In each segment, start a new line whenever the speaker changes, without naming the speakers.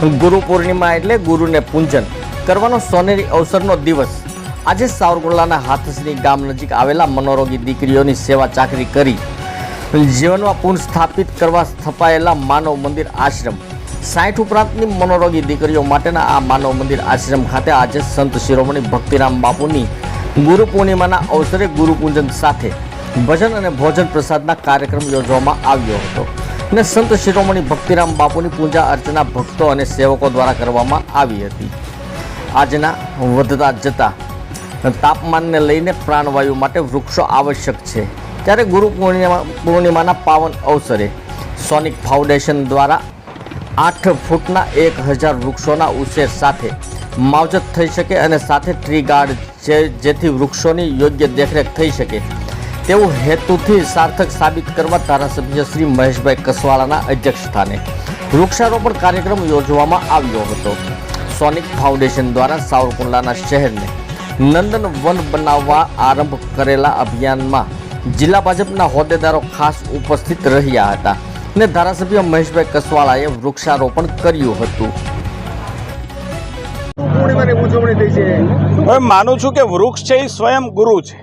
ગુરુ પૂર્ણિમા એટલે ગુરુને પૂજન કરવાનો સોનેરી અવસરનો દિવસ। આજે સાવરકુંડલાના હાથસણી ગામ નજીક આવેલા મનોરોગી દીકરીઓની સેવા ચાકરી કરી જીવનમાં પુનઃ સ્થાપિત કરવા સ્થપાયેલા માનવ મંદિર આશ્રમ 60 ઉપરાંતની મનોરોગી દીકરીઓ માટેના આ માનવ મંદિર આશ્રમ ખાતે આજે સંત શિરોમણી ભક્તિરામ બાપુની ગુરુ પૂર્ણિમાના અવસરે ગુરુ પૂજન સાથે ભજન અને ભોજન પ્રસાદના કાર્યક્રમ યોજવામાં આવ્યો હતો અને સંત શિરોમણી ભક્તિરામ બાપુની પૂજા અર્ચના ભક્તો અને સેવકો દ્વારા કરવામાં આવી હતી। આજના વધતા જતા તાપમાનને લઈને પ્રાણવાયુ માટે વૃક્ષો આવશ્યક છે, ત્યારે ગુરુ પૂર્ણિમાના પાવન અવસરે સોનિક ફાઉન્ડેશન દ્વારા 8 ફૂટના 1000 વૃક્ષોના ઉછેર સાથે માવજત થઈ શકે અને સાથે ટ્રી ગાર્ડ જેથી વૃક્ષોની યોગ્ય દેખરેખ થઈ શકે તેવું હેતુથી સાર્થક સાબિત કરવા ધારાસભ્ય શ્રી મહેશભાઈ કસવાળાના અધ્યક્ષસ્થાને વૃક્ષારોપણ કાર્યક્રમ યોજવામાં આવ્યો હતો। સોનિક ફાઉન્ડેશન દ્વારા સાવરકુંડલાના શહેરને નંદન વન બનાવવા આરંભ કરેલા અભિયાનમાં જિલ્લા ભાજપના હોદ્દેદારો ખાસ ઉપસ્થિત રહ્યા હતા અને ધારાસભ્ય મહેશભાઈ કસવાળાએ વૃક્ષારોપણ કર્યું હતું।
હવે માનું છું કે વૃક્ષ છે એ સ્વયં ગુરુ છે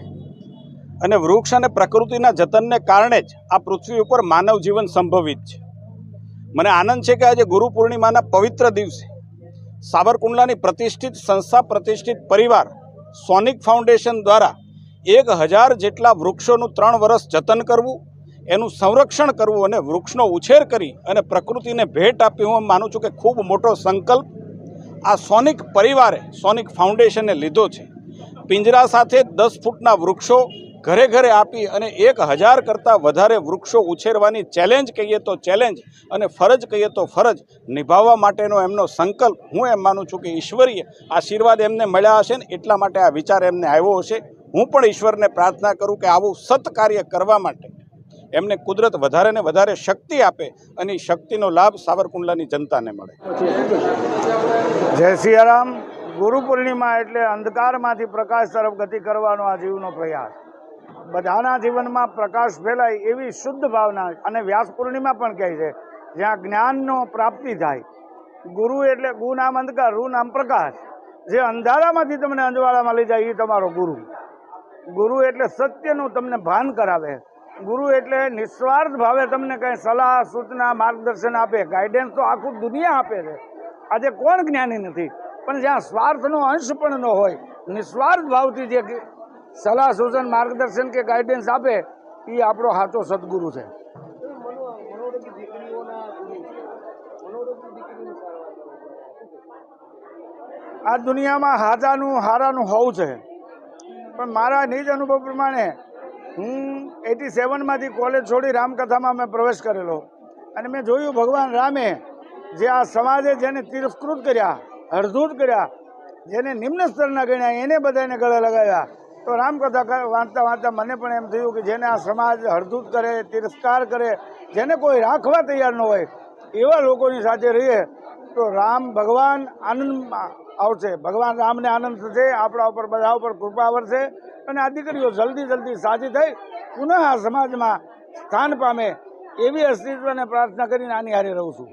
અને વૃક્ષ અને પ્રકૃતિના જતનને કારણે જ આ પૃથ્વી ઉપર માનવ જીવન સંભવિત છે। મને આનંદ છે કે આજે ગુરુ પૂર્ણિમાના પવિત્ર દિવસે સાવરકુંડલાની પ્રતિષ્ઠિત સંસ્થા પ્રતિષ્ઠિત પરિવાર સોનિક ફાઉન્ડેશન દ્વારા 1000 જેટલા વૃક્ષોનું 3 વર્ષ જતન કરવું, એનું સંરક્ષણ કરવું અને વૃક્ષનો ઉછેર કરી અને પ્રકૃતિને ભેટ આપી હું માનું છું કે ખૂબ મોટો સંકલ્પ આ સોનિક પરિવારે સોનિક ફાઉન્ડેશને લીધો છે। પિંજરા સાથે 10 ફૂટના વૃક્ષો ઘરે ઘરે આપી અને 1000 કરતાં વધારે વૃક્ષો ઉછેરવાની ચેલેન્જ કહીએ તો ચેલેન્જ અને ફરજ કહીએ તો ફરજ નિભાવવા માટેનો એમનો સંકલ્પ હું એમ માનું છું કે ઈશ્વરીય આશીર્વાદ એમને મળ્યા હશે ને એટલા માટે આ વિચાર એમને આવ્યો હશે। હું પણ ઈશ્વરને પ્રાર્થના કરું કે આવું સત્કાર્ય કરવા માટે એમને કુદરત વધારે ને વધારે શક્તિ આપે અને એ શક્તિનો લાભ સાવરકુંડલાની જનતાને મળે।
જય સિયારામ। ગુરુ પૂર્ણિમા એટલે અંધકારમાંથી પ્રકાશ તરફ ગતિ કરવાનો આ જીવનો પ્રયાસ। બધાના જીવનમાં પ્રકાશ ફેલાય એવી શુદ્ધ ભાવના અને વ્યાસ પૂર્ણિમા પણ કહે છે જ્યાં જ્ઞાનનો પ્રાપ્તિ થાય। ગુરુ એટલે ગુ નામ અંધકાર, રૂ નામ પ્રકાશ। જે અંધારામાંથી તમને અંજવાળામાં લઈ જાય એ તમારો ગુરુ। ગુરુ એટલે સત્યનું તમને ભાન કરાવે। ગુરુ એટલે નિસ્વાર્થ ભાવે તમને કંઈ સલાહ સૂચના માર્ગદર્શન આપે। ગાઈડન્સ તો આખું દુનિયા આપે છે। આજે કોણ જ્ઞાની નથી, પણ જ્યાં સ્વાર્થનો અંશ પણ ન હોય, નિસ્વાર્થ ભાવથી જે સલાહ સૂચન માર્ગદર્શન કે ગાઈડન્સ આપે એ આપણો સાચો સદગુરુ છે। આ દુનિયામાં હારાનું હોવું છે, પણ મારા નિજ અનુભવ પ્રમાણે હું 87માંથી કોલેજ છોડી રામકથામાં મેં પ્રવેશ કરેલો અને મેં જોયું ભગવાન રામે જે આ સમાજે જેને તિરસ્કૃત કર્યા, હળધૂત કર્યા, જેને નિમ્ન સ્તરના ગણ્યા એને બધાને ગળે લગાવ્યા। તો રામકથા વાંચતા વાંચતા મને પણ એમ થયું કે જેને આ સમાજ હળધૂત કરે, તિરસ્કાર કરે, જેને કોઈ રાખવા તૈયાર ન હોય એવા લોકોની સાથે રહીએ તો રામ ભગવાન આનંદમાં આવશે। ભગવાન રામને આનંદ થશે, આપણા ઉપર બધા ઉપર કૃપા વરસે અને આ દીકરીઓ જલ્દી સાજી થઈ પુનઃ આ સમાજમાં સ્થાન પામે એવી અસ્તિત્વને પ્રાર્થના કરીને આની હારે રહું છું।